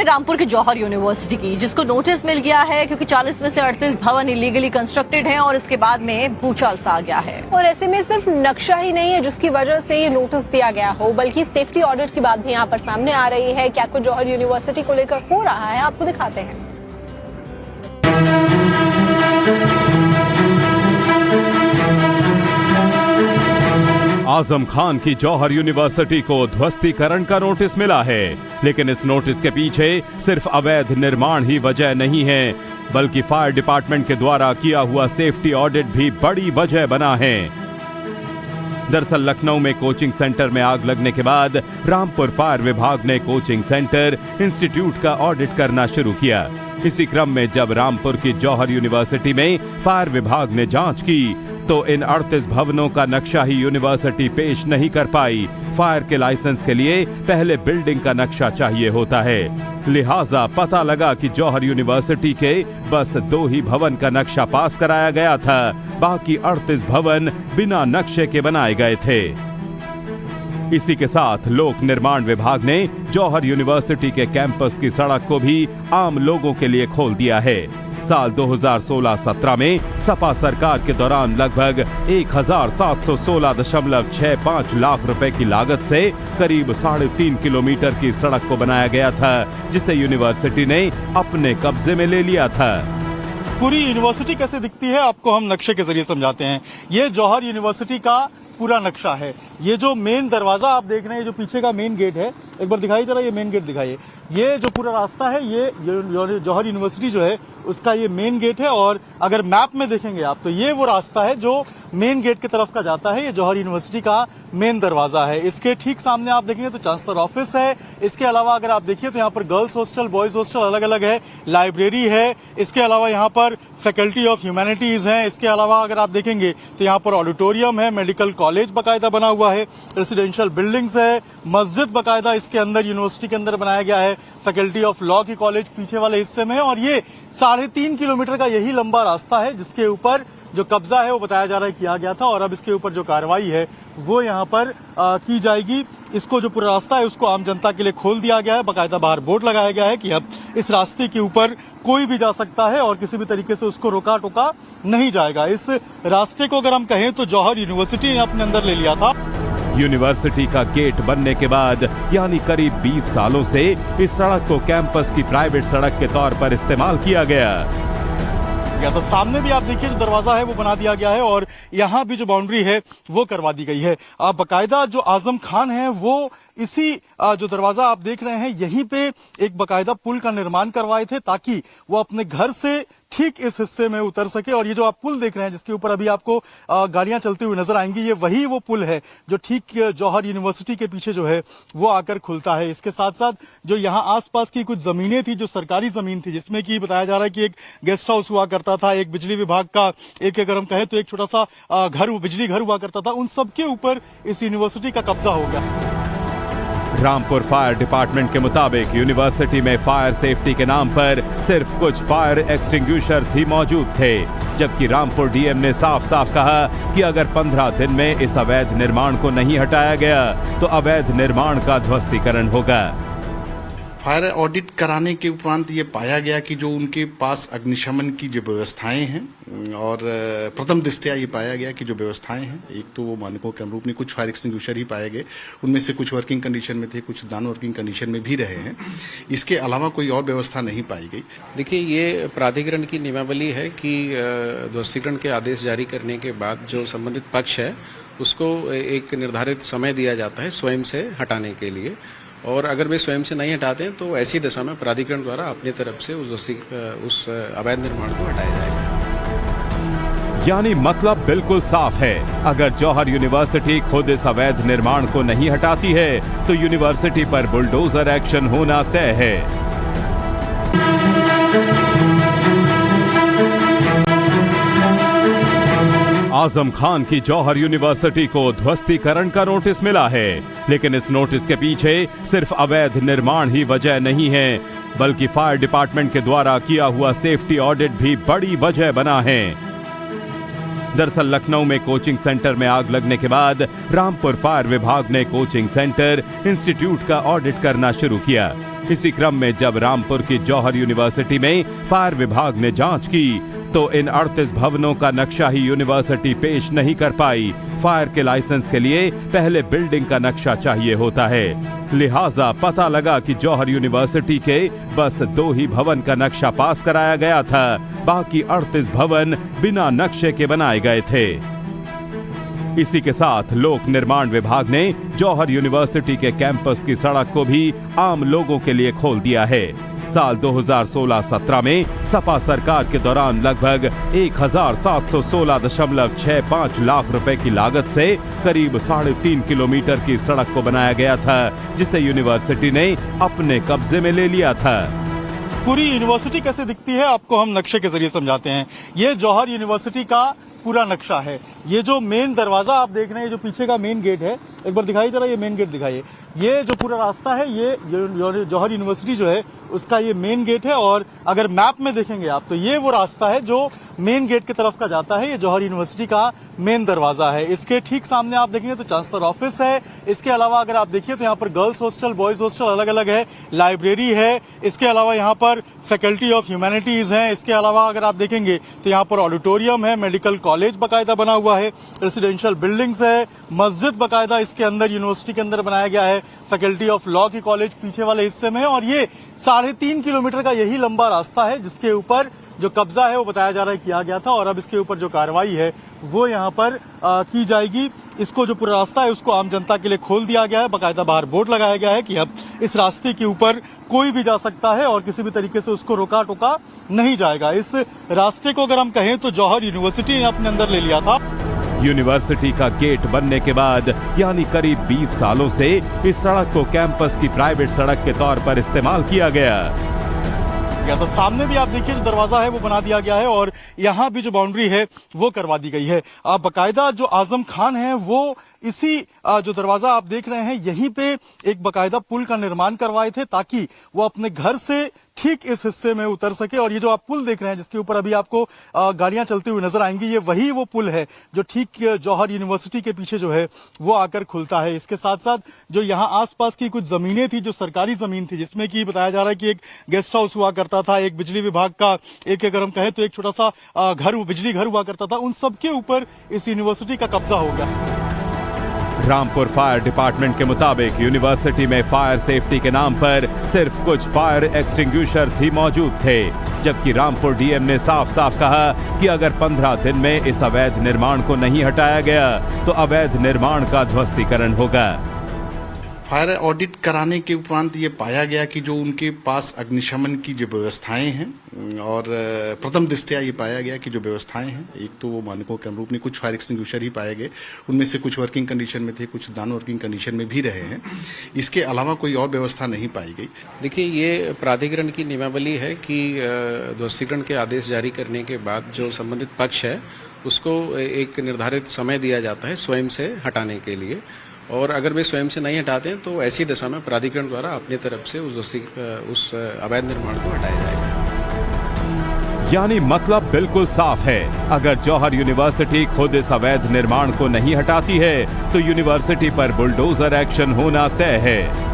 रामपुर के जौहर यूनिवर्सिटी की, जिसको नोटिस मिल गया है क्योंकि 40 में से 38 भवन इलीगली कंस्ट्रक्टेड हैं और इसके बाद में भूचाल सा आ गया है। और ऐसे में सिर्फ नक्शा ही नहीं है जिसकी वजह से ये नोटिस दिया गया हो, बल्कि सेफ्टी ऑडिट की बात भी यहाँ पर सामने आ रही है। क्या कुछ जौहर यूनिवर्सिटी को लेकर हो रहा है, आपको दिखाते हैं। आजम खान की जौहर यूनिवर्सिटी को ध्वस्तीकरण का नोटिस मिला है, लेकिन इस नोटिस के पीछे सिर्फ अवैध निर्माण ही वजह नहीं है, बल्कि फायर डिपार्टमेंट के द्वारा किया हुआ सेफ्टी ऑडिट भी बड़ी वजह बना है। दरअसल लखनऊ में कोचिंग सेंटर में आग लगने के बाद रामपुर फायर विभाग ने कोचिंग सेंटर इंस्टीट्यूट का ऑडिट करना शुरू किया। इसी क्रम में जब रामपुर की जौहर यूनिवर्सिटी में फायर विभाग ने जांच की तो इन 38 भवनों का नक्शा ही यूनिवर्सिटी पेश नहीं कर पाई। फायर के लाइसेंस के लिए पहले बिल्डिंग का नक्शा चाहिए होता है, लिहाजा पता लगा कि जौहर यूनिवर्सिटी के बस 2 ही भवन का नक्शा पास कराया गया था, बाकी 38 भवन बिना नक्शे के बनाए गए थे। इसी के साथ लोक निर्माण विभाग ने जौहर यूनिवर्सिटी के कैंपस की सड़क को भी आम लोगों के लिए खोल दिया है। साल 2016-17 में सपा सरकार के दौरान लगभग 1716.65 लाख रुपए की लागत से करीब 3.5 किलोमीटर की सड़क को बनाया गया था, जिसे यूनिवर्सिटी ने अपने कब्जे में ले लिया था। पूरी यूनिवर्सिटी कैसे दिखती है आपको हम नक्शे के जरिए समझाते हैं। ये जौहर यूनिवर्सिटी का पूरा नक्शा है। ये जो मेन दरवाजा आप देख रहे हैं, जो पीछे का मेन गेट है, एक बार दिखाइए जरा, ये मेन गेट दिखाइए। ये जो पूरा रास्ता है, ये जौहर यूनिवर्सिटी जो है उसका ये मेन गेट है। और अगर मैप में देखेंगे आप तो ये वो रास्ता है जो मेन गेट की तरफ का जाता है। ये जौहर यूनिवर्सिटी का मेन दरवाजा है। इसके ठीक सामने आप देखेंगे तो चांसलर ऑफिस है। इसके अलावा अगर आप देखिए तो यहाँ पर गर्ल्स हॉस्टल, बॉयज हॉस्टल अलग अलग है, लाइब्रेरी है। इसके अलावा यहाँ पर फैकल्टी ऑफ ह्यूमैनिटीज है। इसके अलावा अगर आप देखेंगे तो यहाँ पर ऑडिटोरियम है, मेडिकल कॉलेज बकायदा बना हुआ है, रेसिडेंशियल बिल्डिंग्स है, मस्जिद बकायदा इसके अंदर यूनिवर्सिटी के अंदर बनाया गया है, फैकल्टी ऑफ लॉ की कॉलेज पीछे वाले हिस्से में है। और ये 3.5 किलोमीटर का यही लंबा रास्ता है जिसके ऊपर जो कब्जा है वो बताया जा रहा है किया गया था। और अब इसके ऊपर जो कार्रवाई है वो यहाँ पर की जाएगी। इसको जो पूरा रास्ता है उसको आम जनता के लिए खोल दिया गया है। बाकायदा बाहर बोर्ड लगाया गया है कि अब इस रास्ते के ऊपर कोई भी जा सकता है और किसी भी तरीके से उसको रोका टोका नहीं जाएगा। इस रास्ते को अगर हम कहें तो जौहर यूनिवर्सिटी ने अपने अंदर ले लिया था। यूनिवर्सिटी का गेट बनने के बाद यानी करीब 20 सालों से इस सड़क को कैंपस की प्राइवेट सड़क के तौर पर इस्तेमाल किया गया। तो सामने भी आप देखिए जो दरवाजा है वो बना दिया गया है और यहाँ भी जो बाउंड्री है वो करवा दी गई है। बकायदा जो आजम खान है वो इसी जो दरवाजा आप देख रहे हैं यहीं पे एक बकायदा पुल का निर्माण करवाए थे ताकि वो अपने घर से ठीक इस हिस्से में उतर सके। और ये जो आप पुल देख रहे हैं जिसके ऊपर अभी आपको गाड़ियां चलती हुई नजर आएंगी, ये वही वो पुल है जो ठीक जौहर यूनिवर्सिटी के पीछे जो है वो आकर खुलता है। इसके साथ साथ जो यहाँ आसपास की कुछ जमीनें थी, जो सरकारी जमीन थी, जिसमें कि बताया जा रहा है कि एक गेस्ट हाउस हुआ करता था, एक बिजली विभाग का एक अगर हम कहें तो एक छोटा सा घर, बिजली घर हुआ करता था, उन सबके ऊपर इस यूनिवर्सिटी का कब्जा हो गया। रामपुर फायर डिपार्टमेंट के मुताबिक यूनिवर्सिटी में फायर सेफ्टी के नाम पर सिर्फ कुछ फायर एक्सटिंग्विशर्स ही मौजूद थे, जबकि रामपुर डीएम ने साफ साफ कहा कि अगर 15 दिन में इस अवैध निर्माण को नहीं हटाया गया तो अवैध निर्माण का ध्वस्तीकरण होगा। फायर ऑडिट कराने के उपरांत ये पाया गया कि जो उनके पास अग्निशमन की जो व्यवस्थाएं हैं और प्रथम दृष्टया ये पाया गया कि जो व्यवस्थाएं हैं, एक तो वो मानकों के अनुरूप नहीं, कुछ फायर एक्सटिंग्विशर ही पाए गए, उनमें से कुछ वर्किंग कंडीशन में थे, कुछ नॉन वर्किंग कंडीशन में भी रहे हैं। इसके अलावा कोई और व्यवस्था नहीं पाई गई। देखिए, ये प्राधिकरण की नियमावली है कि ध्वस्तीकरण के आदेश जारी करने के बाद जो संबंधित पक्ष है उसको एक निर्धारित समय दिया जाता है स्वयं से हटाने के लिए, और अगर वे स्वयं से नहीं हटाते हैं तो ऐसी दशा में प्राधिकरण द्वारा अपनी तरफ से उस अवैध निर्माण को हटाया जाएगा। यानी मतलब बिल्कुल साफ है, अगर जौहर यूनिवर्सिटी खुद इस अवैध निर्माण को नहीं हटाती है तो यूनिवर्सिटी पर बुलडोजर एक्शन होना तय है। आजम खान की जौहर यूनिवर्सिटी को ध्वस्तीकरण का नोटिस मिला है, लेकिन इस नोटिस के पीछे सिर्फ अवैध निर्माण ही वजह नहीं है, बल्कि फायर डिपार्टमेंट के द्वारा किया हुआ सेफ्टी ऑडिट भी बड़ी वजह बना है। दरअसल लखनऊ में कोचिंग सेंटर में आग लगने के बाद रामपुर फायर विभाग ने कोचिंग सेंटर इंस्टीट्यूट का ऑडिट करना शुरू किया। इसी क्रम में जब रामपुर की जौहर यूनिवर्सिटी में फायर विभाग ने जांच की तो इन 38 भवनों का नक्शा ही यूनिवर्सिटी पेश नहीं कर पाई। फायर के लाइसेंस के लिए पहले बिल्डिंग का नक्शा चाहिए होता है, लिहाजा पता लगा कि जौहर यूनिवर्सिटी के बस 2 ही भवन का नक्शा पास कराया गया था, बाकी 38 भवन बिना नक्शे के बनाए गए थे। इसी के साथ लोक निर्माण विभाग ने जौहर यूनिवर्सिटी के कैंपस की सड़क को भी आम लोगों के लिए खोल दिया है। साल 2016-17 में सपा सरकार के दौरान लगभग 1716.65 लाख रुपए की लागत से करीब 3.5 किलोमीटर की सड़क को बनाया गया था, जिसे यूनिवर्सिटी ने अपने कब्जे में ले लिया था। पूरी यूनिवर्सिटी कैसे दिखती है आपको हम नक्शे के जरिए समझाते हैं। ये जौहर यूनिवर्सिटी का पूरा नक्शा है। ये जो मेन दरवाजा आप देख रहे हैं, जो पीछे का मेन गेट है, एक बार दिखाइए जरा, ये मेन गेट दिखाइए। ये जो पूरा रास्ता है ये जौहर यूनिवर्सिटी जो है उसका ये मेन गेट है। और अगर मैप में देखेंगे आप तो ये वो रास्ता है जो मेन गेट की तरफ का जाता है। ये जौहर यूनिवर्सिटी का मेन दरवाजा है। इसके ठीक सामने आप देखेंगे तो चांसलर ऑफिस है। इसके अलावा अगर आप देखिए तो यहाँ पर गर्ल्स हॉस्टल, बॉयज हॉस्टल अलग अलग है, लाइब्रेरी है। इसके अलावा यहाँ पर फैकल्टी ऑफ ह्यूमैनिटीज है। इसके अलावा अगर आप देखेंगे तो यहाँ पर ऑडिटोरियम है, मेडिकल कॉलेज बकायदा बना हुआ है, रेसिडेंशियल बिल्डिंग्स है, मस्जिद बकायदा इसके अंदर यूनिवर्सिटी के अंदर बनाया गया है। फैकल्टी ऑफ लॉ की कॉलेज पीछे वाले हिस्से में है। और ये 3.5 किलोमीटर का यही लंबा रास्ता है जिसके ऊपर जो कब्जा है वो बताया जा रहा है किया गया था। और अब इसके ऊपर जो कार्रवाई है वो यहाँ पर की जाएगी। इसको जो पूरा रास्ता है उसको आम जनता के लिए खोल दिया गया है। बाकायदा बाहर बोर्ड लगाया गया है कि अब इस रास्ते के ऊपर कोई भी जा सकता है और किसी भी तरीके से उसको रोका टोका नहीं जाएगा। इस रास्ते को अगर हम कहें तो जौहर यूनिवर्सिटी ने अपने अंदर ले लिया था। यूनिवर्सिटी का गेट बनने के बाद यानी करीब 20 सालों से इस सड़क को कैंपस की प्राइवेट सड़क के तौर पर इस्तेमाल किया गया। तो सामने भी आप देखिए जो दरवाजा है वो बना दिया गया है और यहाँ भी जो बाउंड्री है वो करवा दी गई है। बकायदा जो आजम खान है वो इसी जो दरवाजा आप देख रहे हैं यहीं पे एक बकायदा पुल का निर्माण करवाए थे ताकि वो अपने घर से ठीक इस हिस्से में उतर सके। और ये जो आप पुल देख रहे हैं जिसके ऊपर अभी आपको गाड़ियां चलती हुई नजर आएंगी, ये वही वो पुल है जो ठीक जौहर यूनिवर्सिटी के पीछे जो है वो आकर खुलता है। इसके साथ साथ जो यहाँ आसपास की कुछ जमीनें थी, जो सरकारी जमीन थी, जिसमें कि बताया जा रहा है कि एक गेस्ट हाउस हुआ करता था, एक बिजली विभाग का एक अगर हम कहें तो एक छोटा सा घर, बिजली घर हुआ करता था, उन सबके ऊपर इस यूनिवर्सिटी का कब्जा हो गया। रामपुर फायर डिपार्टमेंट के मुताबिक यूनिवर्सिटी में फायर सेफ्टी के नाम पर सिर्फ कुछ फायर एक्सटिंग्विशर्स ही मौजूद थे, जबकि रामपुर डीएम ने साफ साफ कहा कि अगर 15 दिन में इस अवैध निर्माण को नहीं हटाया गया तो अवैध निर्माण का ध्वस्तीकरण होगा। फायर ऑडिट कराने के उपरांत ये पाया गया कि जो उनके पास अग्निशमन की जो व्यवस्थाएं हैं और प्रथम दृष्टया ये पाया गया कि जो व्यवस्थाएं हैं एक तो वो मानकों के अनुरूप नहीं, कुछ फायर एक्सटिंग्विशर ही पाए गए, उनमें से कुछ वर्किंग कंडीशन में थे, कुछ नॉन वर्किंग कंडीशन में भी रहे हैं। इसके अलावा कोई और व्यवस्था नहीं पाई गई। देखिए, ये प्राधिकरण की नियमावली है कि ध्वस्तीकरण के आदेश जारी करने के बाद जो संबंधित पक्ष है उसको एक निर्धारित समय दिया जाता है स्वयं से हटाने के लिए, और अगर वे स्वयं से नहीं हटाते हैं तो ऐसी दशा में प्राधिकरण द्वारा अपनी तरफ से उस अवैध निर्माण को हटाया जाएगा। यानी मतलब बिल्कुल साफ है, अगर जौहर यूनिवर्सिटी खुद इस अवैध निर्माण को नहीं हटाती है तो यूनिवर्सिटी पर बुलडोजर एक्शन होना तय है।